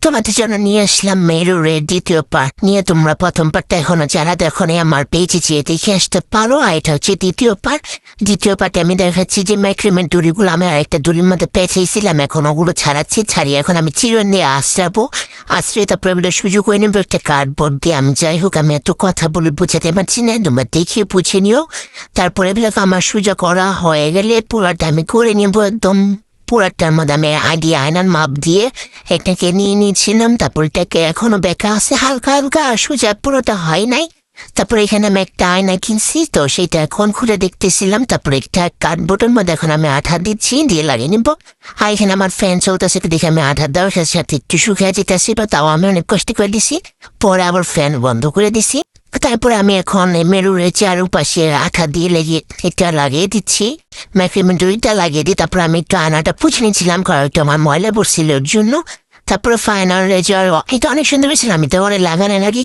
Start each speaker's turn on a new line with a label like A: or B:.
A: তোমাদের জন্য নিয়ে আসলাম মেরুরের দ্বিতীয় পার্ট নিয়ে। তোমরা প্রথম পার্টটা এখনো যারা দেখোনি আমার পেজে যেয়ে দেখে আসতে পারো। আর এটা হচ্ছে দ্বিতীয় পার্ট। দ্বিতীয় পার্টে আমি দেখাচ্ছি যে মাইক্রোমেন্ট দড়িগুলো আমি আরেকটা দড়ির মধ্যে পেঁচেছিলাম, এখন ওগুলো ছাড়িয়ে এখন আমি চিরন দিয়ে আশ্রাবো। আশ্রয় তারপরে বলে সুযোগ হয়ে নেবো একটা কার্ডবোর্ড দিয়ে। আমি যাই হোক, আমি এত কথা বলে বুঝাতে পারছি না, তোমরা দেখিয়ে বুঝে নিও। তারপরে বলে আমার সোজা করা হয়ে গেলে পুরাটা আমি করে নেবো একদম। পুরাটার মধ্যে আমি আয়নার মাপ দিয়ে এটাকে নিয়ে নিয়েছিলাম। তারপর এটাকে এখনো বেঁকা আছে হালকা হালকা, সোজা পুরোটা হয় নাই। তারপরে এখানে আমি একটা আয়না কিনছি, তো সেটা এখন খুলে দেখতেছিলাম। তারপরে একটা কার্ডবোর্ডের মধ্যে এখন আমি আঠা দিচ্ছি, দিয়ে লাগিয়ে নিবো। আর এখানে আমার ফ্যান চলতেছে, দেখে আমি আঠা দেওয়ার সাথে সাথে একটু শুকিয়ে যেতেছি, বা তাও আমি অনেক কষ্ট করে দিছি। পরে আবার ফ্যান বন্ধ করে দিছি। তারপরে আমি এখন মেরুরের চারপাশে আঠা দিয়ে এটা লাগিয়ে দিচ্ছি। ম্যাক্রিমেন্টরিটা লাগিয়ে দিই। তারপর আমি একটু আয়নাটা পুছে নিয়েছিলাম, কারণ একটু আমার ময়লা পড়ছিল ওর জন্য। তারপরে ফাইনাল রেজাল্ট এটা অনেক সুন্দর হয়েছিল। আমি তো অনেক লাগানো নাকি